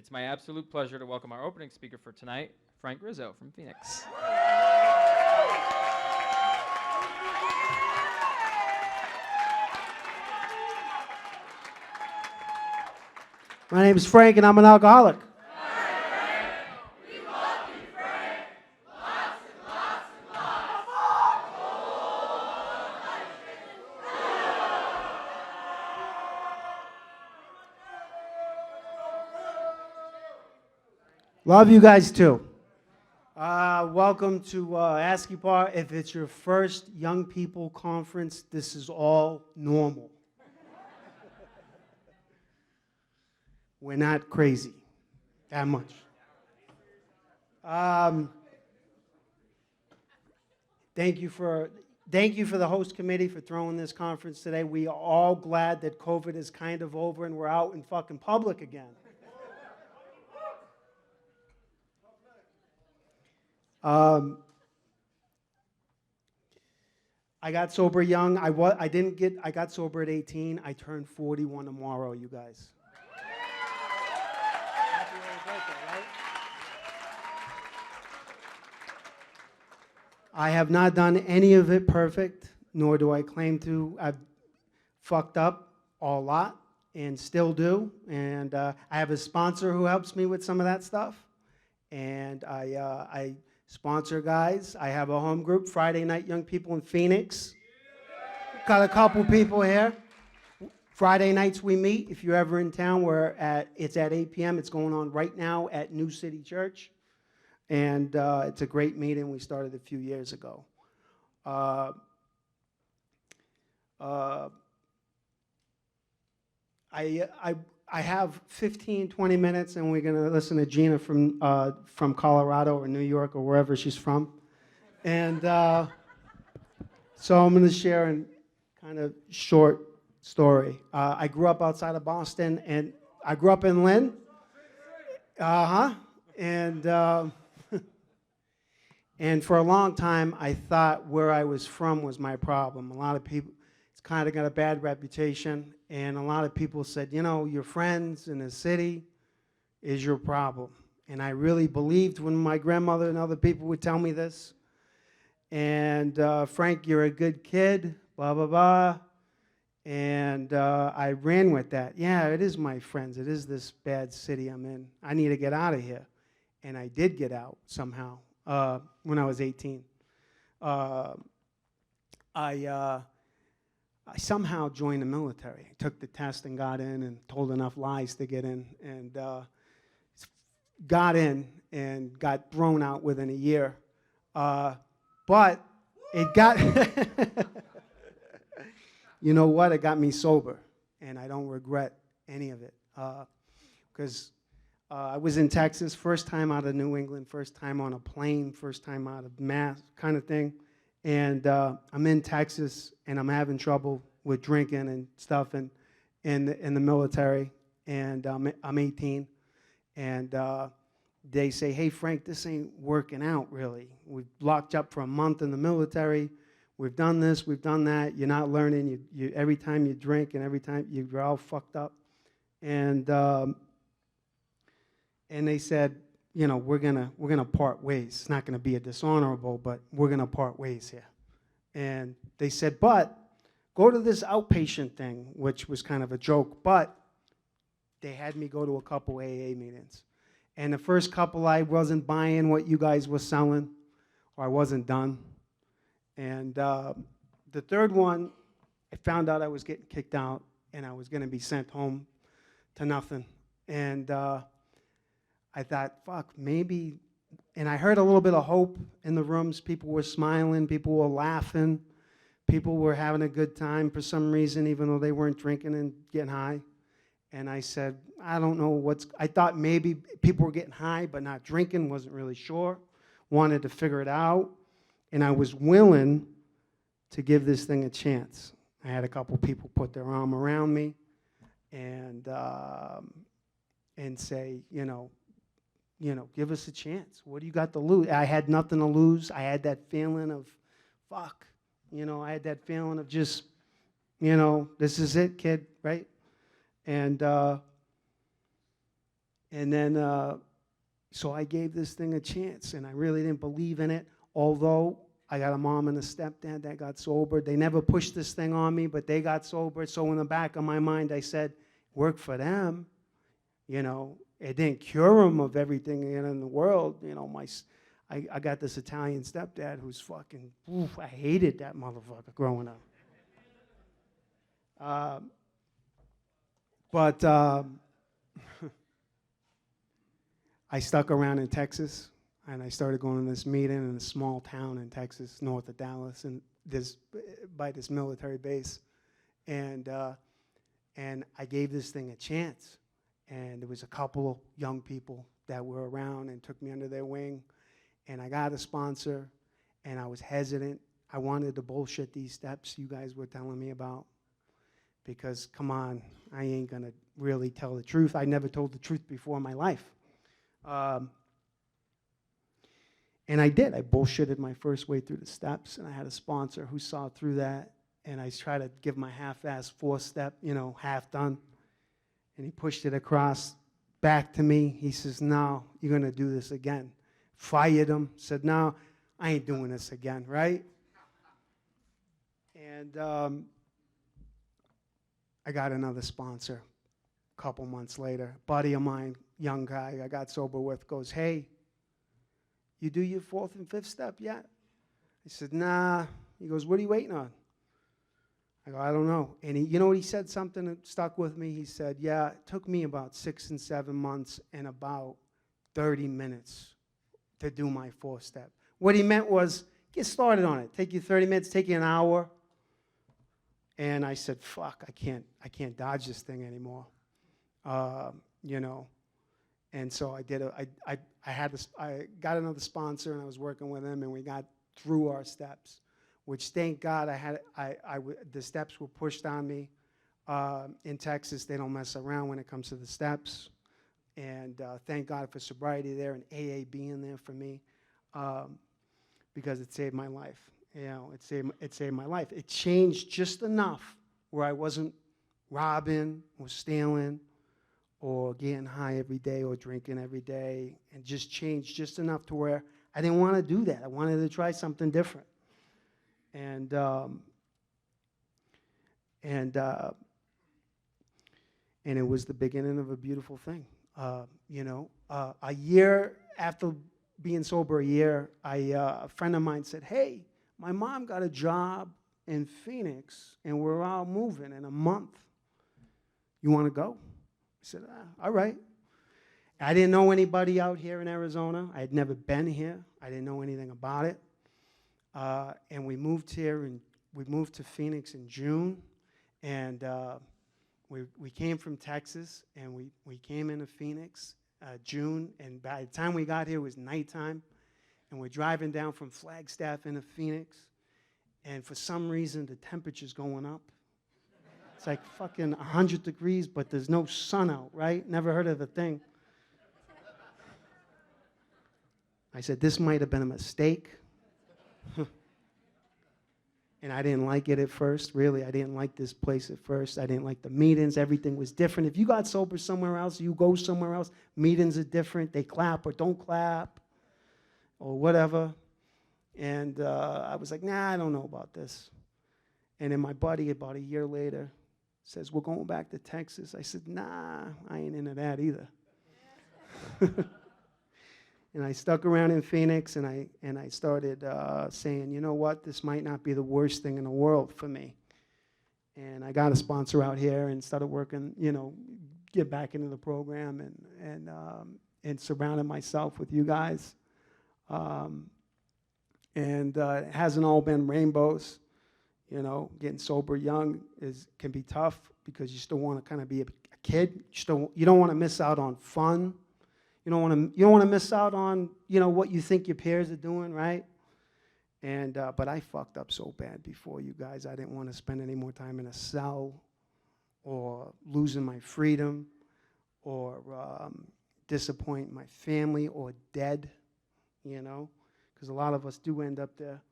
It's my absolute pleasure to welcome our opening speaker for tonight, Frank Rizzo from Phoenix. My name is Frank, and I'm an alcoholic. Love you guys too. Welcome to ASCYPAA. If it's your first young people conference, this is all normal. We're not crazy that much. Thank you for the host committee for throwing this conference today. We are all glad that COVID is kind of over and we're out in fucking public again. I got sober young. I got sober at 18. I turned 41 tomorrow, you guys. Happy birthday, right? I have not done any of it perfect, nor do I claim to. I've fucked up a lot and still do. And I have a sponsor who helps me with some of that stuff. And I sponsor guys. I have a home group, Friday Night Young People in Phoenix. Got a couple people here. Friday nights we meet. If you're ever in town, it's at 8 p.m. It's going on right now at New City Church. And it's a great meeting. We started a few years ago. I have 15, 20 minutes, and we're going to listen to Gina from Colorado or New York or wherever she's from. And so I'm going to share a kind of short story. I grew up outside of Boston, and I grew up in Lynn. And and for a long time, I thought where I was from was my problem. A lot of people, it's kind of got a bad reputation. And a lot of people said, you know, your friends in the city is your problem. And I really believed when my grandmother and other people would tell me this. And Frank, you're a good kid, blah, blah, blah. And I ran with that. Yeah, it is my friends. It is this bad city I'm in. I need to get out of here. And I did get out somehow when I was 18. I somehow joined the military. I took the test and got in and told enough lies to get in. And got in and got thrown out within a year. But it got, you know what? It got me sober. And I don't regret any of it. Because I was in Texas, first time out of New England, first time on a plane, first time out of Mass kind of thing. And I'm in Texas, and I'm having trouble with drinking and stuff in the military. And I'm 18, and they say, "Hey, Frank, this ain't working out really. We've locked up for a month in the military. We've done this, we've done that. You're not learning. You every time you drink, and every time you're all fucked up." And they said, you know, we're gonna part ways. It's not gonna be a dishonorable, but we're gonna part ways here. And they said, but go to this outpatient thing, which was kind of a joke, but they had me go to a couple AA meetings. And the first couple, I wasn't buying what you guys were selling, or I wasn't done. And the third one, I found out I was getting kicked out, and I was gonna be sent home to nothing. And I thought, fuck, maybe, and I heard a little bit of hope in the rooms. People were smiling, people were laughing, people were having a good time for some reason, even though they weren't drinking and getting high. And I said, I don't know I thought maybe people were getting high but not drinking, wasn't really sure, wanted to figure it out, and I was willing to give this thing a chance. I had a couple people put their arm around me and say, you know, give us a chance. What do you got to lose? I had nothing to lose. I had that feeling of, fuck. I had that feeling of just, this is it, kid, right? And And then, so I gave this thing a chance, and I really didn't believe in it, although I got a mom and a stepdad that got sober. They never pushed this thing on me, but they got sober. So in the back of my mind, I said, work for them. You know, it didn't cure them of everything in the world. You know, I got this Italian stepdad who's fucking, oof, I hated that motherfucker growing up. But I stuck around in Texas, and I started going to this meeting in a small town in Texas, north of Dallas, and by this military base. And I gave this thing a chance. And there was a couple of young people that were around and took me under their wing. And I got a sponsor, and I was hesitant. I wanted to bullshit these steps you guys were telling me about. Because, come on, I ain't going to really tell the truth. I never told the truth before in my life. And I did. I bullshitted my first way through the steps, and I had a sponsor who saw through that. And I tried to give my half-ass four-step, you know, half done. And he pushed it across back to me. He says, no, you're going to do this again. Fired him. Said, no, I ain't doing this again, right? And I got another sponsor a couple months later. Buddy of mine, young guy I got sober with, goes, hey, you do your fourth and fifth step yet? I said, nah. He goes, what are you waiting on? I go, I don't know. And he, you know what he said, something that stuck with me? He said, yeah, it took me about 6 and 7 months and about 30 minutes to do my fourth step. What he meant was, get started on it. Take you 30 minutes, take you an hour. And I said, fuck, I can't dodge this thing anymore. You know. And so I did I got another sponsor, and I was working with him, and we got through our steps, which thank God the steps were pushed on me. In Texas, they don't mess around when it comes to the steps. And thank God for sobriety there and AA being there for me, because it saved my life. You know, it saved my life. It changed just enough where I wasn't robbing or stealing or getting high every day or drinking every day, and just changed just enough to where I didn't want to do that. I wanted to try something different. And it was the beginning of a beautiful thing. You know, a year after being sober, a friend of mine said, hey, my mom got a job in Phoenix, and we're all moving in a month. You want to go? I said, all right. I didn't know anybody out here in Arizona. I had never been here. I didn't know anything about it. And we moved here, and we moved to Phoenix in June. And we came from Texas, and we came into Phoenix June. And by the time we got here, it was nighttime. And we're driving down from Flagstaff into Phoenix. And for some reason, the temperature's going up. It's like fucking 100 degrees, but there's no sun out, right? Never heard of a thing. I said, this might have been a mistake. And I didn't like it at first, really. I didn't like this place at first. I didn't like the meetings. Everything was different. If you got sober somewhere else, you go somewhere else, meetings are different. They clap or don't clap or whatever. And I was like, nah, I don't know about this. And then my buddy, about a year later, says, we're going back to Texas. I said, nah, I ain't into that either. And I stuck around in Phoenix, and I started saying, you know what, this might not be the worst thing in the world for me. And I got a sponsor out here and started working, you know, get back into the program and surrounded myself with you guys. And it hasn't all been rainbows. You know, getting sober young can be tough because you still want to kind of be a kid. You don't want to miss out on fun. You don't want to miss out on, you know, what you think your peers are doing, right? And but I fucked up so bad before you guys. I didn't want to spend any more time in a cell or losing my freedom or disappointing my family or dead, you know, because a lot of us do end up there.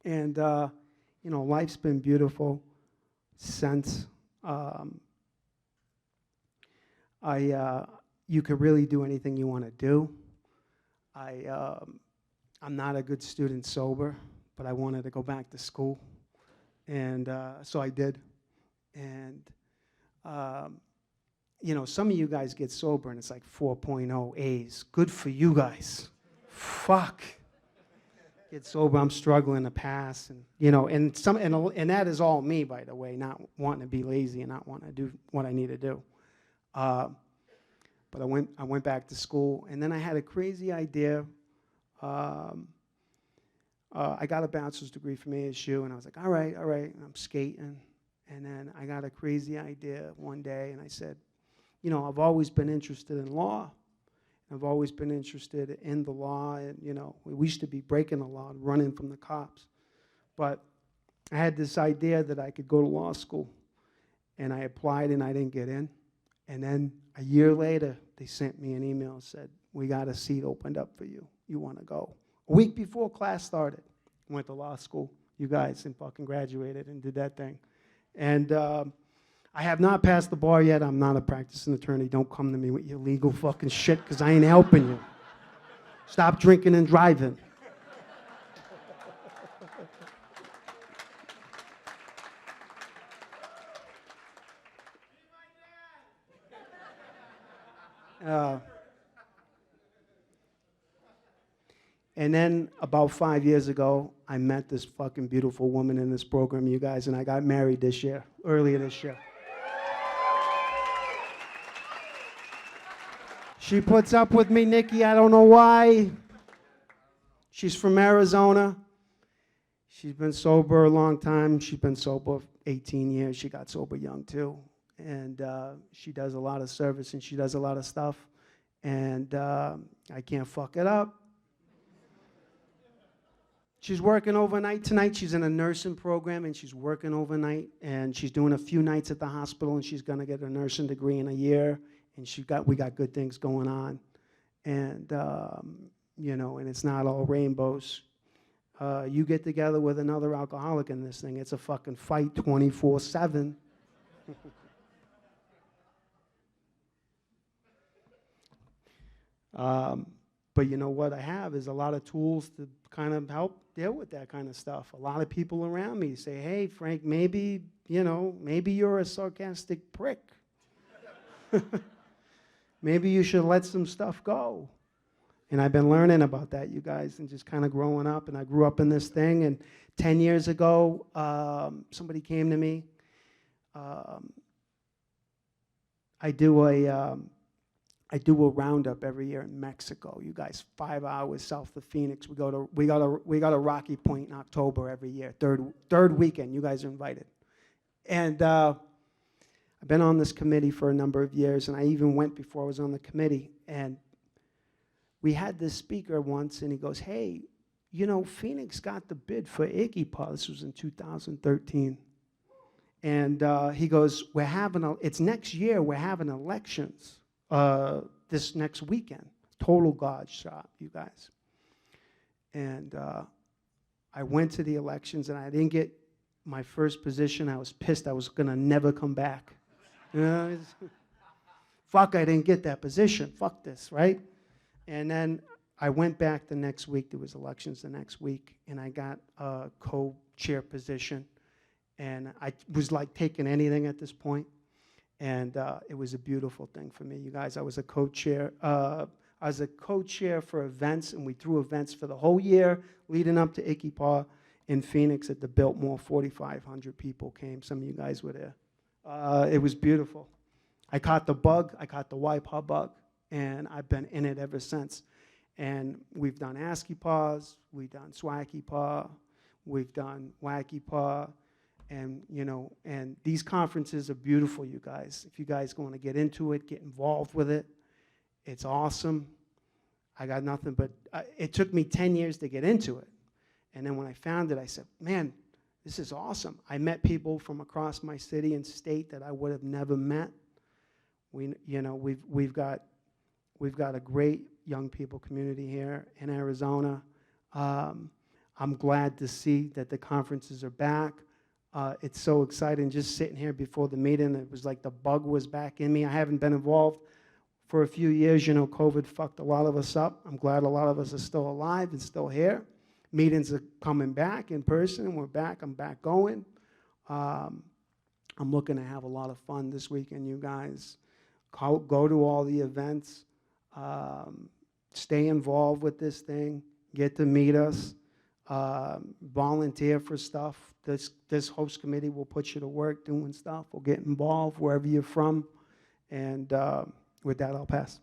And you know, life's been beautiful since. You could really do anything you want to do. I'm not a good student sober, but I wanted to go back to school, and so I did. And you know, some of you guys get sober and it's like 4.0 A's. Good for you guys. Fuck. Get sober, I'm struggling to pass, and you know, and that is all me, by the way, not wanting to be lazy and not wanting to do what I need to do. But I went back to school, and then I had a crazy idea. I got a bachelor's degree from ASU, and I was like, all right, and I'm skating. And then I got a crazy idea one day, and I said, you know, I've always been interested in law. I've always been interested in the law, and, you know, we used to be breaking the law, running from the cops. But I had this idea that I could go to law school, and I applied, and I didn't get in. And then a year later, they sent me an email and said, we got a seat opened up for you. You want to go? A week before class started, went to law school, you guys, and fucking graduated and did that thing. And I have not passed the bar yet. I'm not a practicing attorney. Don't come to me with your legal fucking shit, because I ain't helping you. Stop drinking and driving. And then about 5 years ago, I met this fucking beautiful woman in this program, you guys, and I got married this year, earlier this year. She puts up with me, Nikki, I don't know why. She's from Arizona. She's been sober a long time. She's been sober 18 years. She got sober young, too. And she does a lot of service, and she does a lot of stuff. And I can't fuck it up. She's working overnight tonight. She's in a nursing program, and she's working overnight. And she's doing a few nights at the hospital, and she's going to get a nursing degree in a year. And we got good things going on. And, you know, and it's not all rainbows. You get together with another alcoholic in this thing, it's a fucking fight 24/7. But you know what I have is a lot of tools to kind of help deal with that kind of stuff. A lot of people around me say, hey, Frank, maybe, you know, maybe you're a sarcastic prick. Maybe you should let some stuff go. And I've been learning about that, you guys, and just kind of growing up. And I grew up in this thing. And 10 years ago, somebody came to me. I do a roundup every year in Mexico. You guys, 5 hours south of Phoenix. We go to Rocky Point in October every year. Third weekend. You guys are invited. And I've been on this committee for a number of years, and I even went before I was on the committee. And we had this speaker once, and he goes, hey, you know, Phoenix got the bid for ASCYPAA. This was in 2013. And he goes, it's next year, we're having elections this next weekend. Total God shot, you guys. And I went to the elections, and I didn't get my first position. I was pissed I was going to never come back. You know, fuck, I didn't get that position. Fuck this, right? And then I went back the next week. There was elections the next week, and I got a co-chair position. And I was like taking anything at this point. And it was a beautiful thing for me, you guys. I was a co-chair. I was a co-chair for events, and we threw events for the whole year leading up to ASCYPAA in Phoenix at the Biltmore. 4,500 people came. Some of you guys were there. It was beautiful. I caught the bug. I caught the YPA bug, and I've been in it ever since. And we've done ASCYPAAs, we've done SWACYPAA, we've done WACYPAA, and you know, and these conferences are beautiful, you guys. If you guys want to get into it, get involved with it, it's awesome. I got nothing but, it took me 10 years to get into it. And then when I found it, I said, man, this is awesome. I met people from across my city and state that I would have never met. We've got a great young people community here in Arizona. I'm glad to see that the conferences are back. It's so exciting just sitting here before the meeting. It was like the bug was back in me. I haven't been involved for a few years. You know, COVID fucked a lot of us up. I'm glad a lot of us are still alive and still here. Meetings are coming back in person. We're back. I'm back going. I'm looking to have a lot of fun this weekend, you guys. Go to all the events. Stay involved with this thing. Get to meet us. Volunteer for stuff. This host committee will put you to work doing stuff. We'll get involved wherever you're from. And with that, I'll pass.